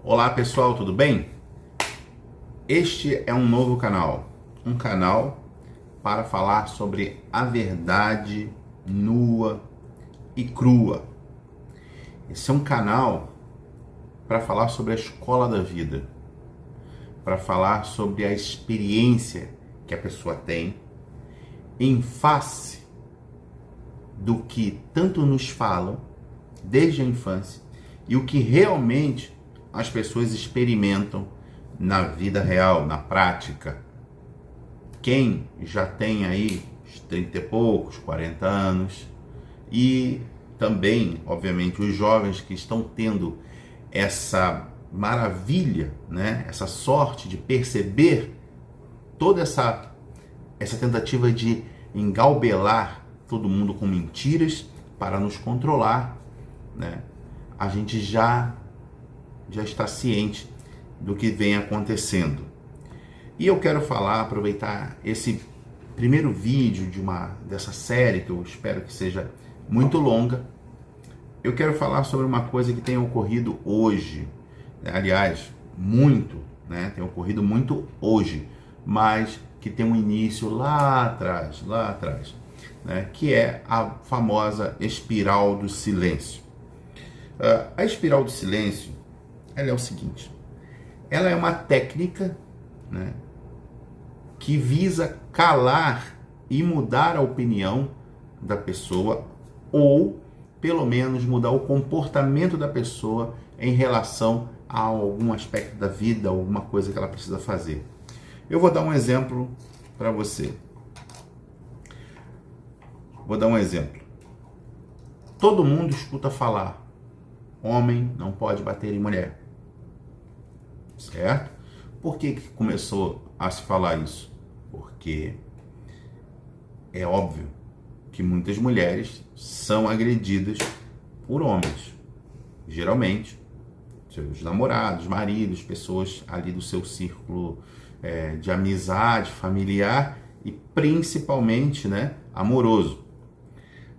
Olá pessoal, tudo bem? Este é um novo canal, um canal para falar sobre a verdade nua e crua. Esse é um canal para falar sobre a escola da vida, para falar sobre a experiência que a pessoa tem em face do que tanto nos falam desde a infância e o que realmente as pessoas experimentam na vida real, na prática. Quem já tem aí uns 30 e poucos, 40 anos, e também, obviamente, os jovens que estão tendo essa maravilha, né? Essa sorte de perceber toda essa tentativa de engalbelar todo mundo com mentiras para nos controlar, né? A gente já está ciente do que vem acontecendo. E eu quero aproveitar esse primeiro vídeo dessa série, que eu espero que seja muito longa. Eu quero falar sobre uma coisa que tem ocorrido hoje, aliás, muito, né? Tem ocorrido muito hoje, mas que tem um início lá atrás, né? Que é a famosa espiral do silêncio. A espiral do silêncio, ela é o seguinte: ela é uma técnica, né, que visa calar e mudar a opinião da pessoa, ou pelo menos mudar o comportamento da pessoa em relação a algum aspecto da vida, alguma coisa que ela precisa fazer. Eu vou dar um exemplo para você. Todo mundo escuta falar: homem não pode bater em mulher. Certo? Por que começou a se falar isso? Porque é óbvio que muitas mulheres são agredidas por homens. Geralmente, seus namorados, maridos, pessoas ali do seu círculo de amizade, familiar e principalmente, né, amoroso.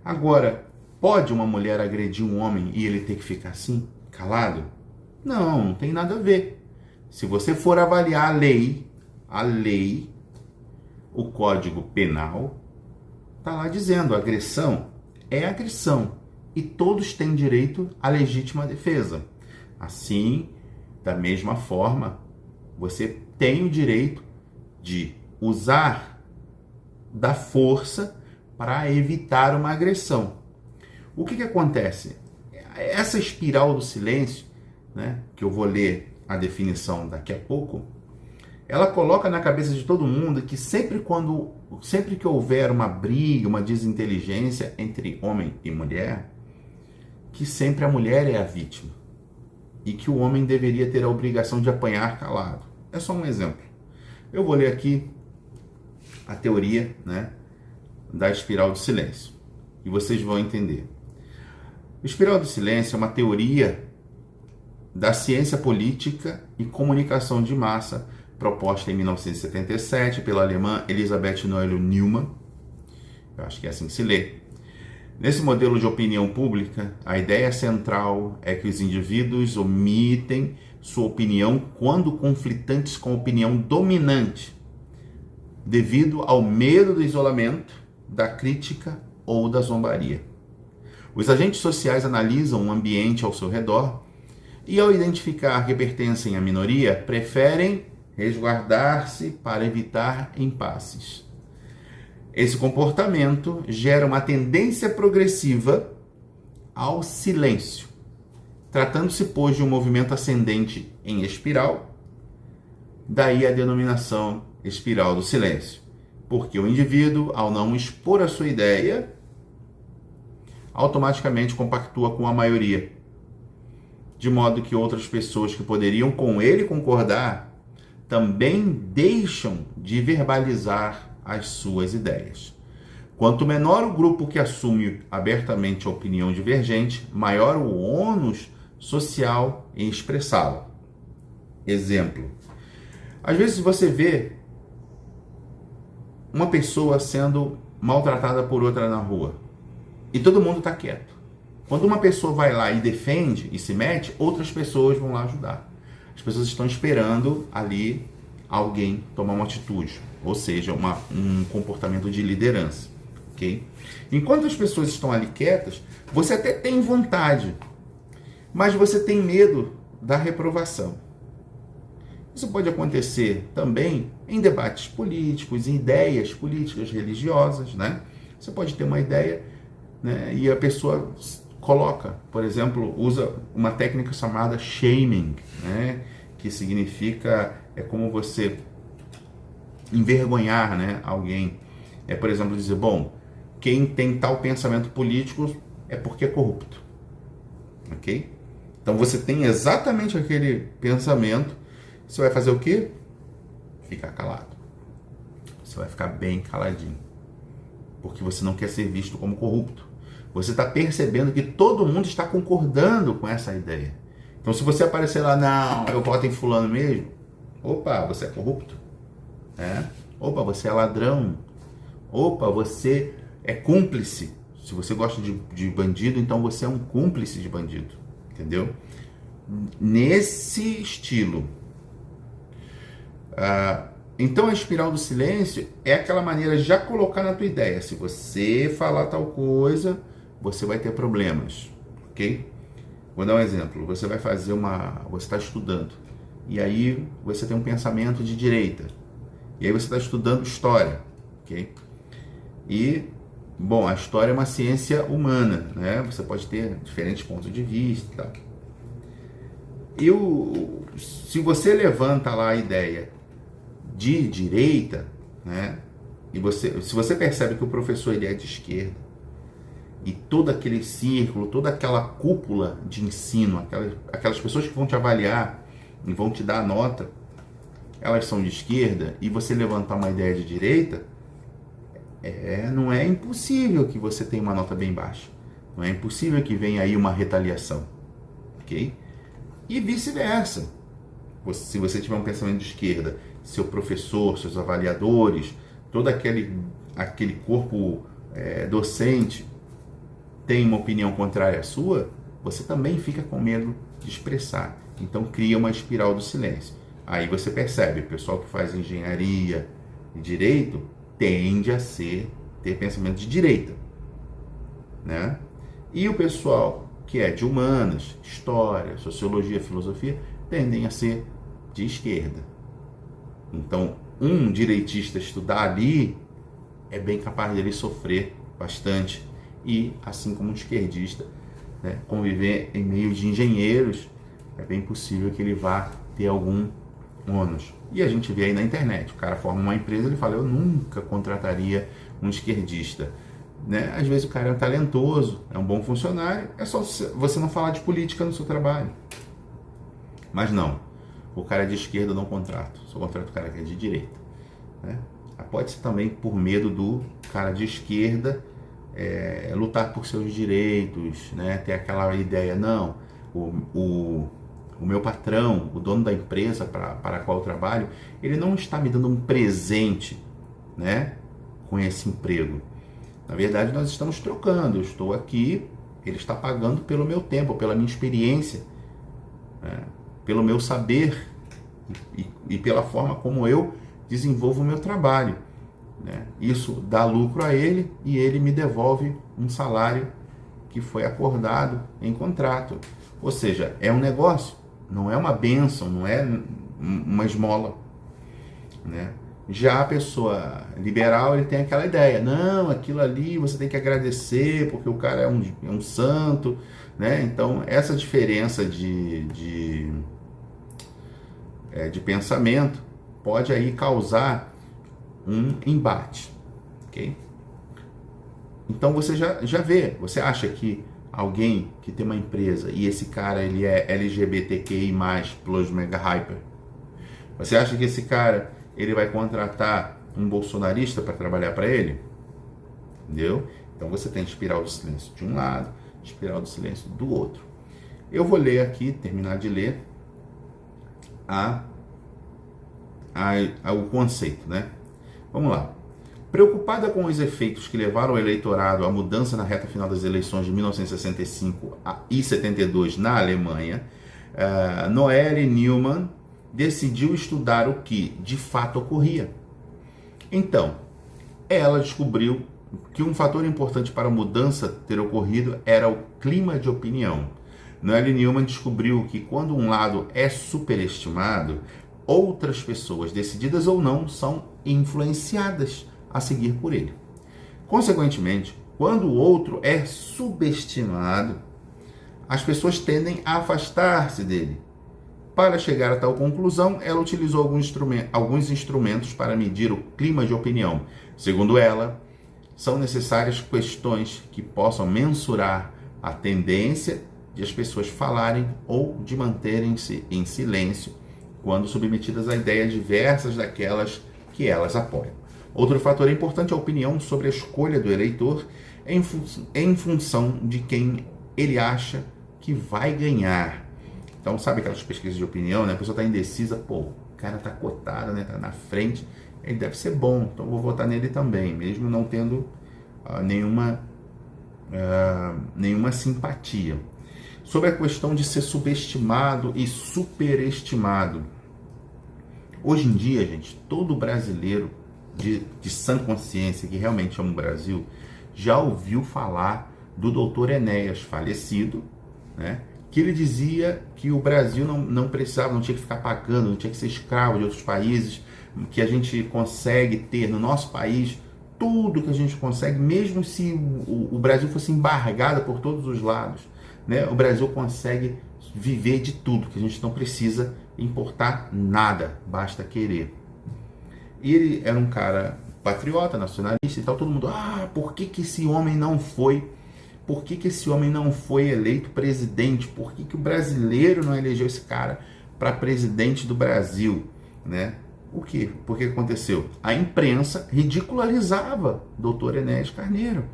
Agora, pode uma mulher agredir um homem e ele ter que ficar assim, calado? Não, não tem nada a ver. Se você for avaliar a lei, o Código Penal, está lá dizendo: agressão é agressão e todos têm direito à legítima defesa. Assim, da mesma forma, você tem o direito de usar da força para evitar uma agressão. O que acontece? Essa espiral do silêncio, né, que eu vou ler a definição daqui a pouco, ela coloca na cabeça de todo mundo que sempre que houver uma briga, uma desinteligência entre homem e mulher, que sempre a mulher é a vítima e que o homem deveria ter a obrigação de apanhar calado. É só um exemplo. Eu vou ler aqui a teoria, né, da espiral do silêncio e vocês vão entender. A espiral do silêncio é uma teoria da ciência política e comunicação de massa, proposta em 1977 pela alemã Elisabeth Noelle-Neumann. Eu acho que é assim que se lê. Nesse modelo de opinião pública, a ideia central é que os indivíduos omitem sua opinião quando conflitantes com a opinião dominante, devido ao medo do isolamento, da crítica ou da zombaria. Os agentes sociais analisam o ambiente ao seu redor e, ao identificar que pertencem à minoria, preferem resguardar-se para evitar impasses. Esse comportamento gera uma tendência progressiva ao silêncio, tratando-se, pois, de um movimento ascendente em espiral, daí a denominação espiral do silêncio, porque o indivíduo, ao não expor a sua ideia, automaticamente compactua com a maioria, de modo que outras pessoas que poderiam com ele concordar também deixam de verbalizar as suas ideias. Quanto menor o grupo que assume abertamente a opinião divergente, maior o ônus social em expressá-la. Exemplo: às vezes você vê uma pessoa sendo maltratada por outra na rua e todo mundo está quieto. Quando uma pessoa vai lá e defende e se mete, outras pessoas vão lá ajudar. As pessoas estão esperando ali alguém tomar uma atitude, ou seja, um comportamento de liderança, ok? Enquanto as pessoas estão ali quietas, você até tem vontade, mas você tem medo da reprovação. Isso pode acontecer também em debates políticos, em ideias políticas religiosas, né? Você pode ter uma ideia, né, e a pessoa coloca, por exemplo, usa uma técnica chamada shaming, né, que significa, é como você envergonhar, né, alguém. É, por exemplo, dizer, bom, quem tem tal pensamento político é porque é corrupto, ok? Então você tem exatamente aquele pensamento, você vai fazer o quê? Ficar calado. Você vai ficar bem caladinho, porque você não quer ser visto como corrupto. Você está percebendo que todo mundo está concordando com essa ideia. Então, se você aparecer lá, não, eu voto em fulano mesmo, opa, você é corrupto. Opa, você é ladrão. Opa, você é cúmplice. Se você gosta de bandido, então você é um cúmplice de bandido. Entendeu? Nesse estilo. Então a espiral do silêncio é aquela maneira de já colocar na tua ideia. Se você falar tal coisa, você vai ter problemas, ok? Vou dar um exemplo. Você vai fazer você está estudando e aí você tem um pensamento de direita e aí você está estudando história, ok? E bom, a história é uma ciência humana, né? Você pode ter diferentes pontos de vista e tal. Se você levanta lá a ideia de direita, né? E se você percebe que o professor ele é de esquerda e todo aquele círculo, toda aquela cúpula de ensino, aquelas pessoas que vão te avaliar e vão te dar a nota, elas são de esquerda, e você levantar uma ideia de direita, não é impossível que você tenha uma nota bem baixa. Não é impossível que venha aí uma retaliação, ok? E vice-versa. Se você tiver um pensamento de esquerda, seu professor, seus avaliadores, todo aquele corpo docente tem uma opinião contrária à sua, você também fica com medo de expressar. Então cria uma espiral do silêncio. Aí você percebe, o pessoal que faz engenharia e direito tende a ter pensamento de direita, né? E o pessoal que é de humanas, história, sociologia, filosofia, tendem a ser de esquerda. Então, um direitista estudar ali é bem capaz dele sofrer bastante. E, assim como um esquerdista, né, conviver em meio de engenheiros, é bem possível que ele vá ter algum ônus. E a gente vê aí na internet, o cara forma uma empresa, ele fala, eu nunca contrataria um esquerdista. Né? Às vezes o cara é talentoso, é um bom funcionário, é só você não falar de política no seu trabalho. Mas não, o cara é de esquerda, eu não contrato, só contrato o cara que é de direita. Né? Pode ser também por medo do cara de esquerda lutar por seus direitos, né? Ter aquela ideia, não, o meu patrão, o dono da empresa para a qual eu trabalho, ele não está me dando um presente, né, com esse emprego. Na verdade, nós estamos trocando. Eu estou aqui, ele está pagando pelo meu tempo, pela minha experiência, né, pelo meu saber e pela forma como eu desenvolvo o meu trabalho. Né? Isso dá lucro a ele e ele me devolve um salário que foi acordado em contrato. Ou seja, é um negócio, não é uma bênção, não é uma esmola. Né? Já a pessoa liberal, ele tem aquela ideia, não, aquilo ali você tem que agradecer porque o cara é um santo. Né? Então, essa diferença de pensamento pode aí causar um embate, ok? Então você já vê, você acha que alguém que tem uma empresa e esse cara ele é LGBTQI+, plus mega hyper, você acha que esse cara ele vai contratar um bolsonarista para trabalhar para ele? Entendeu? Então você tem espiral do silêncio de um lado, espiral do silêncio do outro. Eu vou ler aqui, terminar de ler o conceito, né? Vamos lá. Preocupada com os efeitos que levaram o eleitorado à mudança na reta final das eleições de 1965 e 72 na Alemanha, Noelle Neumann decidiu estudar o que de fato ocorria. Então, ela descobriu que um fator importante para a mudança ter ocorrido era o clima de opinião. Noelle Neumann descobriu que quando um lado é superestimado, outras pessoas, decididas ou não, são influenciadas a seguir por ele. Consequentemente, quando o outro é subestimado, as pessoas tendem a afastar-se dele. Para chegar a tal conclusão, ela utilizou alguns instrumentos para medir o clima de opinião. Segundo ela, são necessárias questões que possam mensurar a tendência de as pessoas falarem ou de manterem-se em silêncio quando submetidas a ideias diversas daquelas que elas apoiam. Outro fator importante é a opinião sobre a escolha do eleitor em função de quem ele acha que vai ganhar. Então, sabe aquelas pesquisas de opinião, né? A pessoa está indecisa, o cara está cotado, né? Está na frente, ele deve ser bom, então vou votar nele também, mesmo não tendo nenhuma simpatia. Sobre a questão de ser subestimado e superestimado. Hoje em dia, gente, todo brasileiro de sã consciência, que realmente ama o Brasil, já ouviu falar do Dr. Enéas, falecido, né? Que ele dizia que o Brasil não precisava, não tinha que ficar pagando, não tinha que ser escravo de outros países, que a gente consegue ter no nosso país tudo que a gente consegue, mesmo se o Brasil fosse embargado por todos os lados, né? O Brasil consegue viver de tudo, que a gente não precisa importar nada, basta querer. E ele era um cara patriota, nacionalista e tal, todo mundo, por que esse homem não foi? Por que esse homem não foi eleito presidente? Por que o brasileiro não elegeu esse cara para presidente do Brasil, né? O quê? Por que aconteceu? A imprensa ridicularizava Dr. Enéas Carneiro.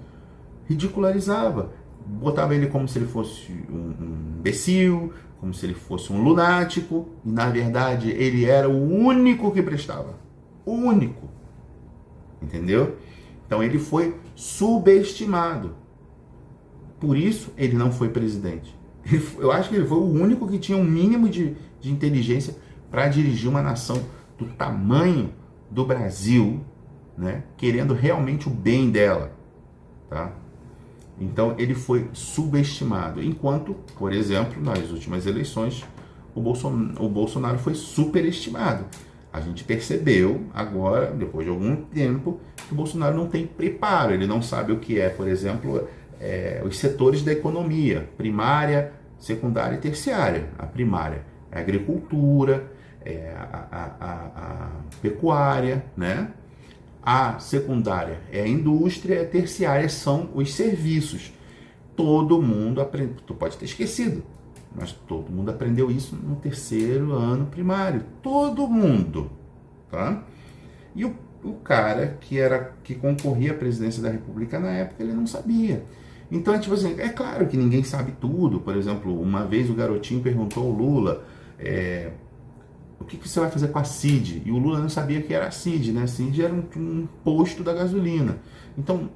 Ridicularizava. Botava ele como se ele fosse um imbecil, como se ele fosse um lunático. E, na verdade, ele era o único que prestava. O único. Entendeu? Então, ele foi subestimado. Por isso, ele não foi presidente. Eu acho que ele foi o único que tinha um mínimo de inteligência para dirigir uma nação do tamanho do Brasil, né, querendo realmente o bem dela, tá? Então ele foi subestimado, enquanto, por exemplo, nas últimas eleições, o Bolsonaro foi superestimado. A gente percebeu agora, depois de algum tempo, que o Bolsonaro não tem preparo, ele não sabe o que é, por exemplo, os setores da economia, primária, secundária e terciária. A primária é a agricultura, a pecuária, né? A secundária é a indústria, a terciária são os serviços. Todo mundo aprende, tu pode ter esquecido, mas todo mundo aprendeu isso no terceiro ano primário. Todo mundo, tá? E o cara que concorria à presidência da República na época, ele não sabia. Então é tipo assim, é claro que ninguém sabe tudo. Por exemplo, uma vez o garotinho perguntou ao Lula, o que você vai fazer com a CID? E o Lula não sabia que era a CID, né? A CID era um posto da gasolina. Então,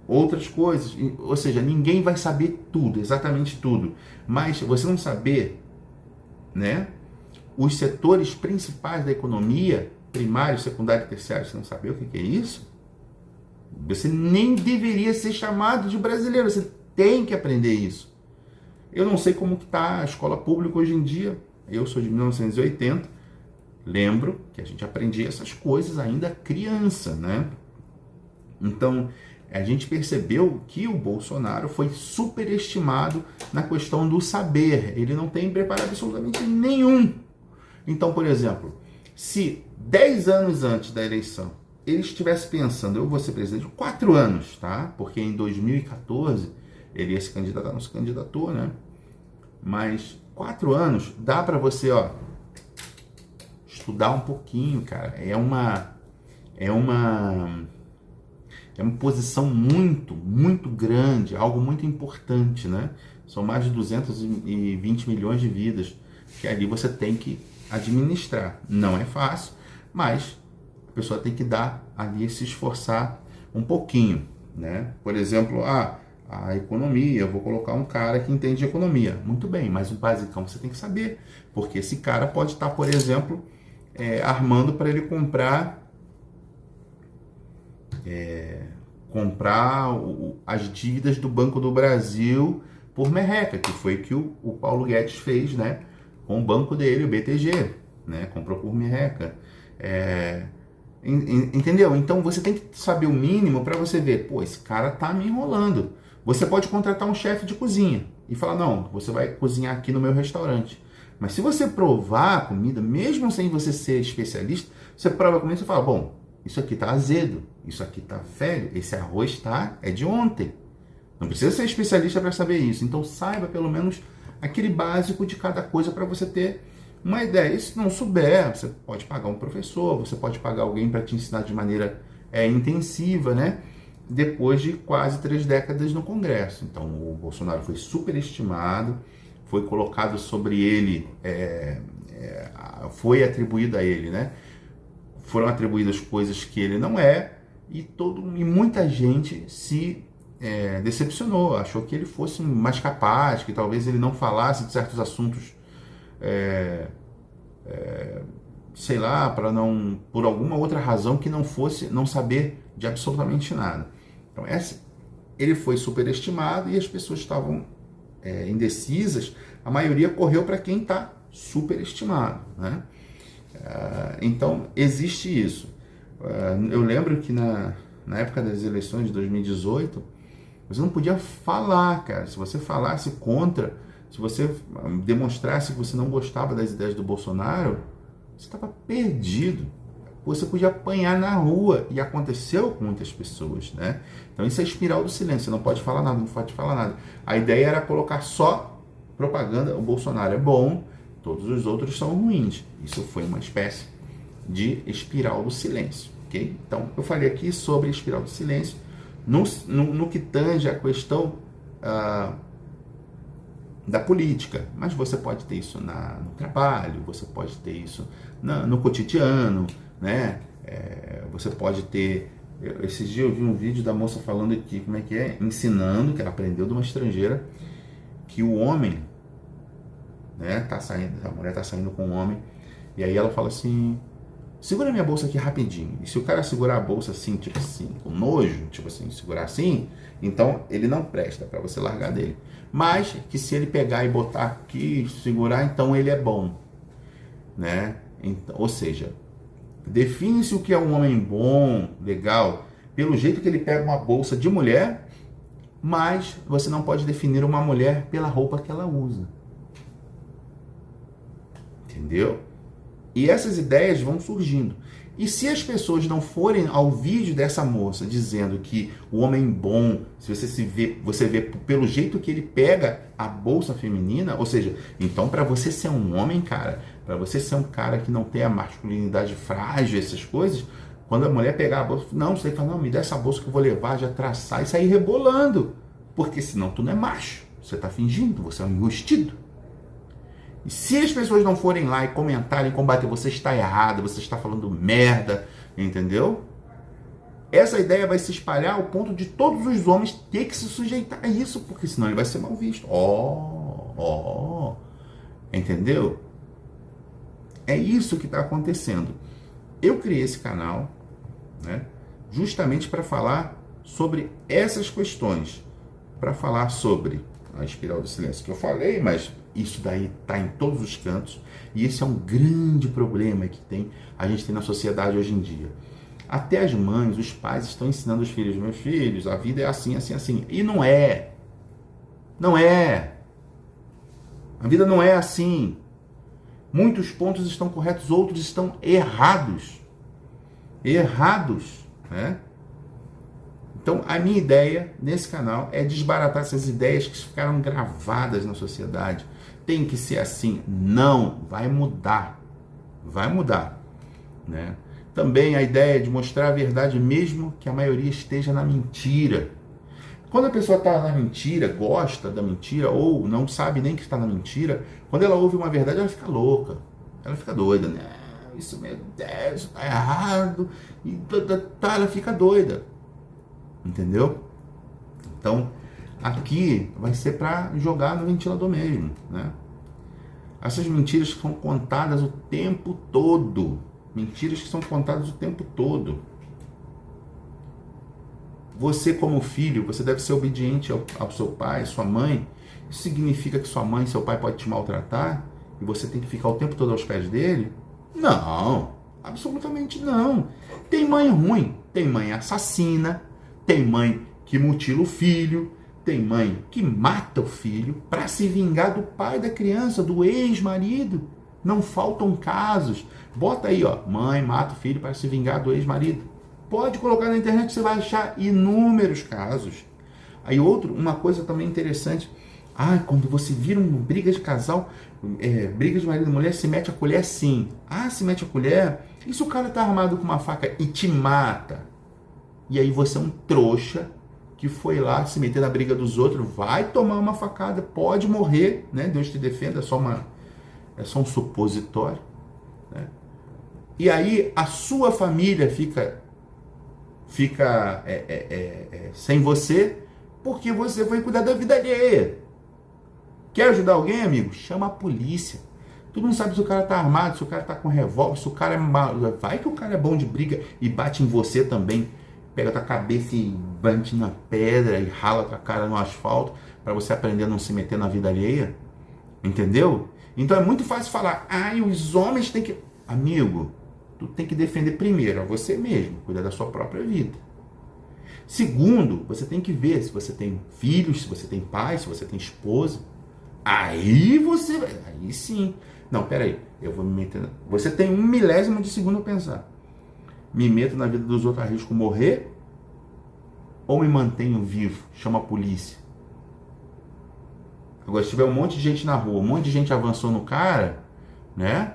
outras coisas, ou seja, ninguém vai saber tudo, exatamente tudo. Mas você não saber, né, os setores principais da economia, primário, secundário e terciário, você não saber o que é isso? Você nem deveria ser chamado de brasileiro, você tem que aprender isso. Eu não sei como está a escola pública hoje em dia. Eu sou de 1980, lembro que a gente aprendia essas coisas ainda criança, né? Então, a gente percebeu que o Bolsonaro foi superestimado na questão do saber. Ele não tem preparo absolutamente nenhum. Então, por exemplo, se 10 anos antes da eleição ele estivesse pensando, eu vou ser presidente 4 anos, tá? Porque em 2014 ele ia se candidatar, não se candidatou, né? Mas 4 anos, dá para você, estudar um pouquinho, cara. É uma posição muito, muito grande, algo muito importante, né? São mais de 220 milhões de vidas que ali você tem que administrar. Não é fácil, mas a pessoa tem que dar ali, se esforçar um pouquinho, né? Por exemplo, a economia, eu vou colocar um cara que entende de economia. Muito bem, mas o basicão você tem que saber, porque esse cara pode estar, por exemplo, armando para ele comprar as dívidas do Banco do Brasil por merreca, que foi o que o Paulo Guedes fez, né, com o banco dele, o BTG, né, comprou por merreca. Entendeu? Então você tem que saber o mínimo para você ver, pô, esse cara tá me enrolando. Você pode contratar um chefe de cozinha e falar, não, você vai cozinhar aqui no meu restaurante. Mas se você provar a comida, mesmo sem você ser especialista, você prova a comida e fala, bom, isso aqui tá azedo, isso aqui tá velho, esse arroz é de ontem. Não precisa ser especialista para saber isso. Então saiba pelo menos aquele básico de cada coisa para você ter uma ideia. E se não souber, você pode pagar um professor, você pode pagar alguém para te ensinar de maneira intensiva, né? Depois de quase 3 décadas no Congresso. Então o Bolsonaro foi superestimado, foi colocado sobre ele, foi atribuído a ele, né? Foram atribuídas coisas que ele não é, e muita gente se decepcionou, achou que ele fosse mais capaz, que talvez ele não falasse de certos assuntos, sei lá, por alguma outra razão que não fosse não saber de absolutamente nada. Então ele foi superestimado e as pessoas estavam indecisas, a maioria correu para quem está superestimado, né? Então existe isso. Eu lembro que na época das eleições de 2018, você não podia falar, cara. Se você falasse contra, se você demonstrasse que você não gostava das ideias do Bolsonaro, você estava perdido. Você podia apanhar na rua, e aconteceu com muitas pessoas, né? Então isso é espiral do silêncio, você não pode falar nada, não pode falar nada. A ideia era colocar só propaganda, o Bolsonaro é bom, todos os outros são ruins. Isso foi uma espécie de espiral do silêncio, ok? Então eu falei aqui sobre espiral do silêncio, no que tange a questão da política, mas você pode ter isso no trabalho, você pode ter isso no cotidiano, né? Você pode ter... Esses dias eu vi um vídeo da moça falando aqui, como é que é? Ensinando, que ela aprendeu de uma estrangeira, que o homem, né, a mulher tá saindo com um homem, e aí ela fala assim, segura minha bolsa aqui rapidinho. E se o cara segurar a bolsa assim, tipo assim, com nojo, tipo assim, segurar assim, então ele não presta para você largar dele. Mas que se ele pegar e botar aqui, segurar, então ele é bom, né? Então, ou seja, define-se o que é um homem bom, legal, pelo jeito que ele pega uma bolsa de mulher, mas você não pode definir uma mulher pela roupa que ela usa. Entendeu? E essas ideias vão surgindo. E se as pessoas não forem ao vídeo dessa moça dizendo que o homem bom, se você vê pelo jeito que ele pega a bolsa feminina, ou seja, então para você ser um homem, cara, para você ser um cara que não tem a masculinidade frágil, essas coisas, quando a mulher pegar a bolsa, não, você fala, não, me dá essa bolsa que eu vou levar, já traçar e sair rebolando, porque senão tu não é macho, você está fingindo, você é um enrustido. E se as pessoas não forem lá e comentarem, combater, você está errado, você está falando merda, entendeu? Essa ideia vai se espalhar ao ponto de todos os homens ter que se sujeitar a isso, porque senão ele vai ser mal visto. Entendeu? É isso que está acontecendo. Eu criei esse canal, né, justamente para falar sobre essas questões, para falar sobre a espiral do silêncio que eu falei, mas isso daí está em todos os cantos, e esse é um grande problema que a gente tem na sociedade hoje em dia. Até as mães, os pais estão ensinando os filhos, meus filhos, a vida é assim, assim, assim. E não é. Não é. A vida não é assim. Muitos pontos estão corretos, outros estão errados. Errados, né? Então, a minha ideia nesse canal é desbaratar essas ideias que ficaram gravadas na sociedade. Tem que ser assim. Não, vai mudar. Vai mudar, né? Também a ideia de mostrar a verdade mesmo que a maioria esteja na mentira. Quando a pessoa está na mentira, gosta da mentira, ou não sabe nem que está na mentira, quando ela ouve uma verdade, ela fica louca. Ela fica doida, né? Isso, meu Deus, isso tá errado. E ela fica doida. Entendeu? Então, Aqui vai ser para jogar no ventilador mesmo, né? Essas mentiras que são contadas o tempo todo. Mentiras que são contadas o tempo todo. Você, como filho, você deve ser obediente ao seu pai, sua mãe. Isso significa que sua mãe e seu pai podem te maltratar e você tem que ficar o tempo todo aos pés dele? Não, absolutamente não. Tem mãe ruim, tem mãe assassina, tem mãe que mutila o filho, tem mãe que mata o filho para se vingar do pai da criança, do ex-marido. Não faltam casos. Bota aí, ó, mãe mata o filho para se vingar do ex-marido. Pode colocar na internet, você vai achar inúmeros casos. Aí uma coisa também interessante, quando você vira uma briga de casal, briga de marido e mulher, se mete a colher sim. Se mete a colher, e se o cara tá armado com uma faca e te mata? E aí você é um trouxa que foi lá se meter na briga dos outros, vai tomar uma facada, pode morrer, né? Deus te defenda, é só um supositório, né? E aí a sua família fica sem você, porque você foi cuidar da vida alheia. Quer ajudar alguém, amigo? Chama a polícia. Tu não sabe se o cara tá armado, se o cara tá com revólver, se o cara vai que o cara é bom de briga e bate em você também. Pega tua cabeça e bate na pedra e rala tua cara no asfalto para você aprender a não se meter na vida alheia. Entendeu? Então é muito fácil falar, os homens têm que... Amigo, tu tem que defender primeiro a você mesmo, cuidar da sua própria vida. Segundo, você tem que ver se você tem filhos, se você tem pai, se você tem esposa. Aí sim. Não, peraí, eu vou me meter... Você tem 1/1000 de segundo a pensar. Me meto na vida dos outros, arrisco morrer? Ou me mantenho vivo? Chama a polícia. Agora, se tiver um monte de gente na rua, um monte de gente avançou no cara, né?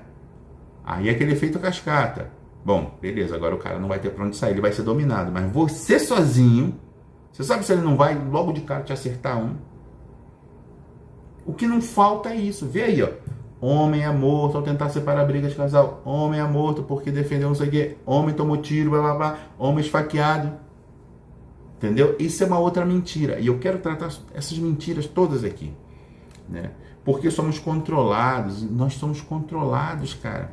Aí é aquele efeito cascata. Bom, beleza, agora o cara não vai ter pra onde sair, ele vai ser dominado. Mas você sozinho, você sabe se ele não vai logo de cara te acertar um? O que não falta é isso. Vê aí, ó. Homem é morto ao tentar separar a briga de casal. Homem é morto porque defendeu não sei o quê. Homem tomou tiro, blá blá blá. Homem esfaqueado. Entendeu? Isso é uma outra mentira. E eu quero tratar essas mentiras todas aqui, né? Porque somos controlados. Nós somos controlados, cara.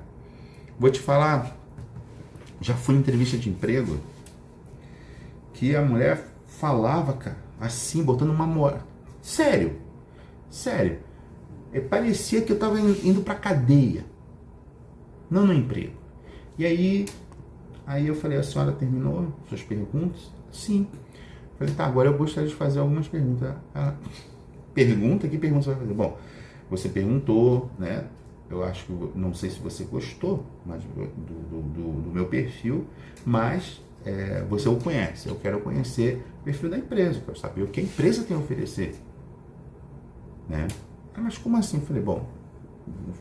Vou te falar. Já fui em entrevista de emprego que a mulher falava, cara, assim, botando uma moral. Sério. Parecia que eu estava indo para cadeia, não no emprego. E aí eu falei, a senhora terminou suas perguntas? Sim. Falei, tá, agora eu gostaria de fazer algumas perguntas. Ela, pergunta? Que pergunta você vai fazer? Bom, você perguntou, né? Eu acho que, não sei se você gostou mas do meu perfil, mas você o conhece. Eu quero conhecer o perfil da empresa, eu quero saber o que a empresa tem a oferecer, né? Mas como assim? Eu falei, bom,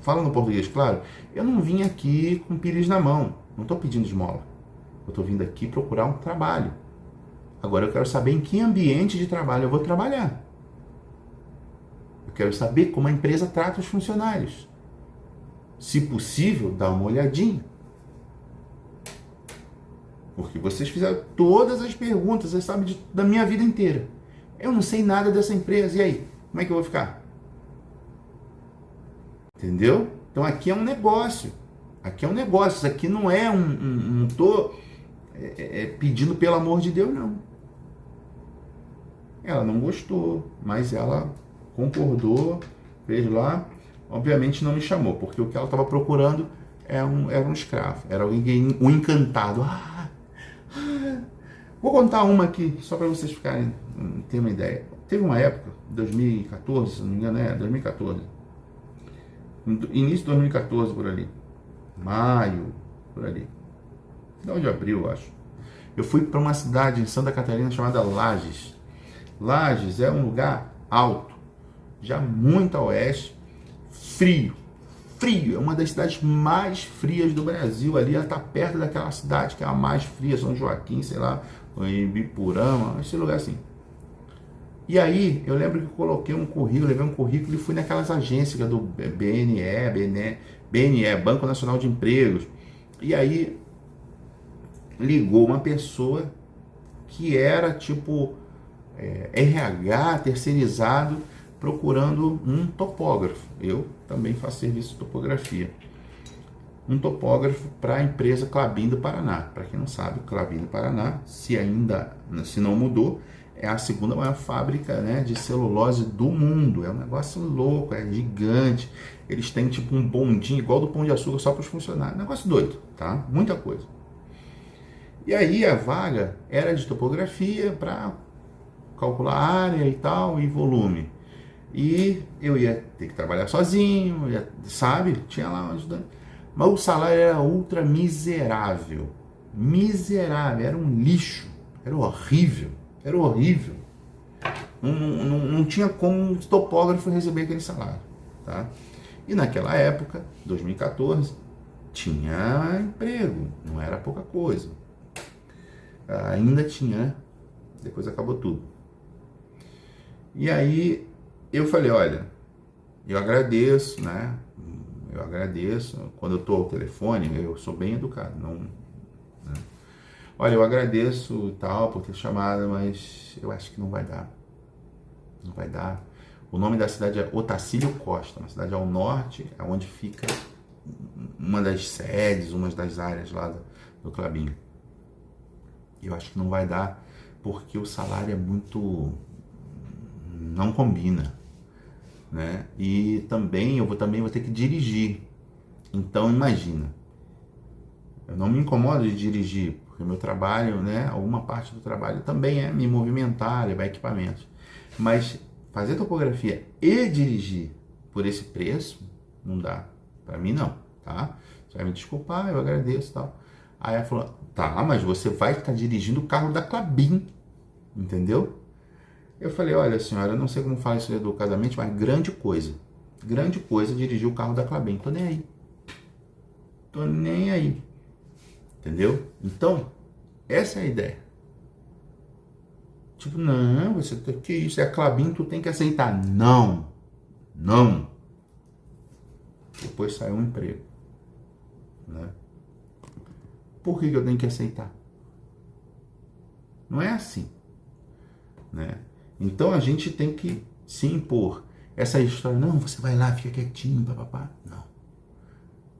fala no português, claro, eu não vim aqui com pires na mão, não estou pedindo esmola. Eu estou vindo aqui procurar um trabalho. Agora eu quero saber em que ambiente de trabalho eu vou trabalhar. Eu quero saber como a empresa trata os funcionários. Se possível, dá uma olhadinha. Porque vocês fizeram todas as perguntas, vocês sabem da minha vida inteira. Eu não sei nada dessa empresa, e aí? Como é que eu vou ficar? Entendeu? Então aqui é um negócio. Aqui é um negócio. Isso aqui não é não tô pedindo pelo amor de Deus, não. Ela não gostou, mas ela concordou, fez lá. Obviamente não me chamou, porque o que ela estava procurando era um escravo. Era alguém, um encantado. Vou contar uma aqui, só para vocês terem uma ideia. Teve uma época, 2014, se não me engano, 2014. Início de 2014, por ali. Maio, por ali. Final de abril, eu acho. Eu fui para uma cidade em Santa Catarina chamada Lages. Lages é um lugar alto, já muito a oeste, frio. É uma das cidades mais frias do Brasil. Ali ela está perto daquela cidade que é a mais fria, São Joaquim, sei lá, Ibipurama, esse lugar assim. E aí, eu lembro que eu coloquei um currículo, levei um currículo e fui naquelas agências do BNE, Banco Nacional de Empregos. E aí, ligou uma pessoa que era tipo RH terceirizado procurando um topógrafo. Eu também faço serviço de topografia. Um topógrafo para a empresa Klabin do Paraná. Para quem não sabe, Klabin do Paraná, se não mudou, é a segunda maior fábrica, né, de celulose do mundo. É um negócio louco, é gigante. Eles têm tipo um bondinho igual do Pão de Açúcar só para os funcionários. Negócio doido, tá? Muita coisa. E aí a vaga era de topografia para calcular área e tal, e volume. E eu ia ter que trabalhar sozinho, sabe? Tinha lá uma ajudante. Mas o salário era ultra miserável. Miserável, era um lixo. Era horrível. Era horrível. Não tinha como um topógrafo receber aquele salário. Tá? E naquela época, 2014, tinha emprego. Não era pouca coisa. Ainda tinha, né? Depois acabou tudo. E aí eu falei, olha, eu agradeço, né? Eu agradeço. Quando eu estou ao telefone, eu sou bem educado. Não, né? Olha, eu agradeço e tal por ter chamado, mas eu acho que não vai dar. Não vai dar. O nome da cidade é Otacílio Costa, uma cidade ao norte, é onde fica uma das sedes, uma das áreas lá do Klabin. Eu acho que não vai dar, porque o salário é muito... não combina, né? E também eu vou ter que dirigir. Então imagina, eu não me incomodo de dirigir, porque meu trabalho, né, alguma parte do trabalho também é me movimentar, levar equipamentos. Mas fazer topografia e dirigir por esse preço, não dá. Para mim não, tá? Você vai me desculpar, eu agradeço e tal. Aí ela falou, tá, mas você vai estar dirigindo o carro da Klabin, entendeu? Eu falei, olha senhora, eu não sei como fala isso educadamente, mas grande coisa dirigir o carro da Klabin. Tô nem aí. Tô nem aí. Entendeu? Então, essa é a ideia. Tipo, não, você tem que isso, é a Klabin, tu tem que aceitar. Não. Não. Depois saiu um emprego. Né? Por que eu tenho que aceitar? Não é assim. Né? Então a gente tem que se impor. Essa história, não, você vai lá, fica quietinho, papapá. Não.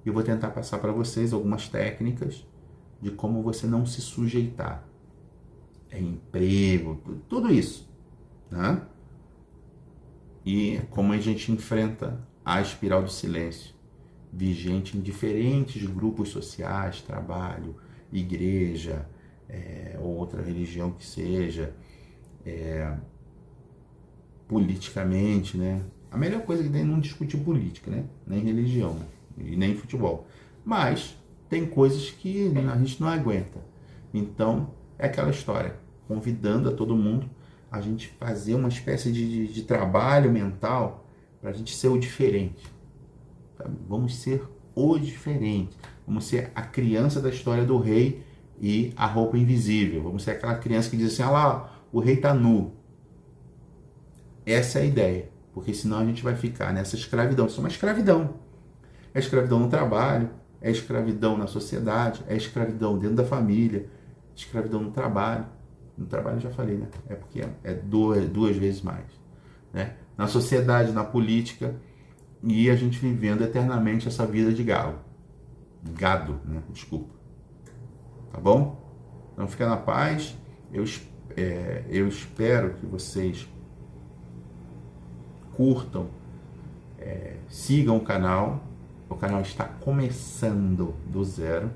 Eu vou tentar passar para vocês algumas técnicas de como você não se sujeitar. É emprego, tudo isso. Né? E como a gente enfrenta a espiral do silêncio, vigente em diferentes grupos sociais, trabalho, igreja, ou outra religião que seja, politicamente, né? A melhor coisa que tem é não discutir política, né? Nem religião, né? E nem futebol. Mas tem coisas que a gente não aguenta. Então, é aquela história, convidando a todo mundo a gente fazer uma espécie de trabalho mental para a gente ser o diferente. Sabe? Vamos ser o diferente. Vamos ser a criança da história do rei e a roupa invisível. Vamos ser aquela criança que diz assim, ah lá, o rei tá nu. Essa é a ideia. Porque senão a gente vai ficar nessa escravidão. Isso é uma escravidão. É escravidão no trabalho, é escravidão na sociedade, é escravidão dentro da família, escravidão no trabalho. No trabalho eu já falei, né? É porque é duas vezes mais. Né? Na sociedade, na política, e a gente vivendo eternamente essa vida de galo. Gado, né? Desculpa. Tá bom? Então fica na paz. Eu espero que vocês curtam, sigam o canal. O canal está começando do zero,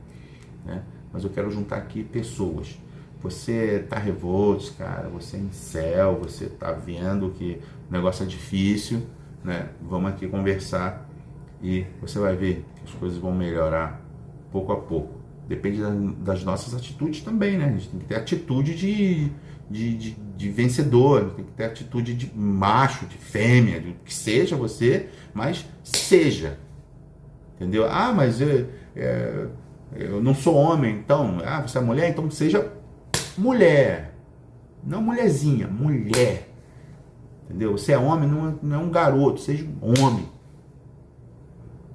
né? Mas eu quero juntar aqui pessoas. Você tá revolto, cara, você é incel, você tá vendo que o negócio é difícil, né? Vamos aqui conversar e você vai ver que as coisas vão melhorar pouco a pouco. Depende das nossas atitudes também, né? A gente tem que ter atitude de vencedor, tem que ter atitude de macho, de fêmea, de que seja você, mas seja. Entendeu? Ah, mas eu não sou homem, então, você é mulher, então seja mulher. Não mulherzinha, mulher. Entendeu? Você é homem, não é um garoto, seja um homem.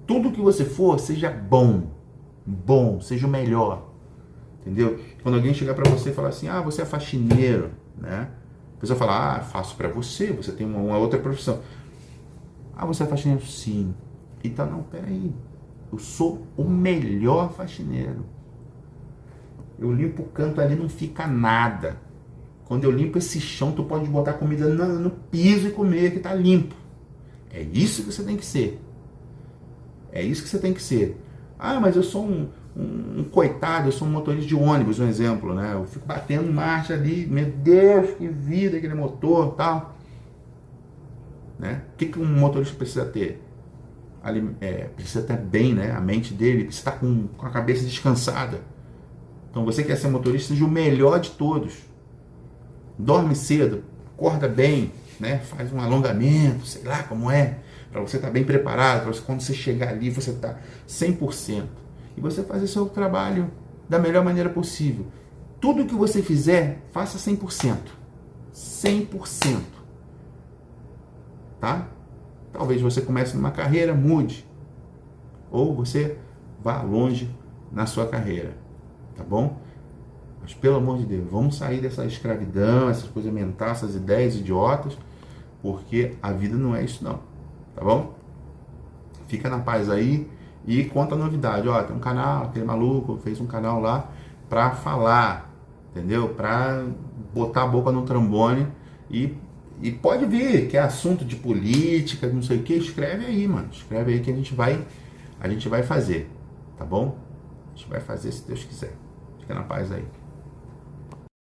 Tudo que você for, seja bom, seja o melhor. Entendeu? Quando alguém chegar para você e falar assim, você é faxineiro, né? A pessoa fala, faço para você, você tem uma outra profissão. Você é faxineiro? Sim. Então, não, peraí. Eu sou o melhor faxineiro. Eu limpo o canto ali, não fica nada. Quando eu limpo esse chão, tu pode botar comida no piso e comer que tá limpo. É isso que você tem que ser. É isso que você tem que ser. Mas eu sou um coitado, eu sou um motorista de ônibus, um exemplo, né? Eu fico batendo marcha ali, meu Deus, que vida aquele motor, tal. Né? O que um motorista precisa ter? Precisa estar bem, né? A mente dele precisa estar com a cabeça descansada. Então você quer ser motorista, seja o melhor de todos. Dorme cedo, acorda bem, né? Faz um alongamento, sei lá como é, para você estar bem preparado, para quando você chegar ali, você estar 100%. E você fazer seu trabalho da melhor maneira possível. Tudo que você fizer, faça 100%. 100%. Tá? Talvez você comece numa carreira, mude. Ou você vá longe na sua carreira. Tá bom? Mas pelo amor de Deus, vamos sair dessa escravidão, essas coisas mentais, essas ideias idiotas, porque a vida não é isso não. Tá bom? Fica na paz aí e conta a novidade. Tem um canal, aquele maluco fez um canal lá pra falar, entendeu? Pra botar a boca no trombone e pode vir, que é assunto de política, não sei o que, escreve aí, mano. Escreve aí que a gente vai fazer, tá bom? A gente vai fazer se Deus quiser. Fica na paz aí.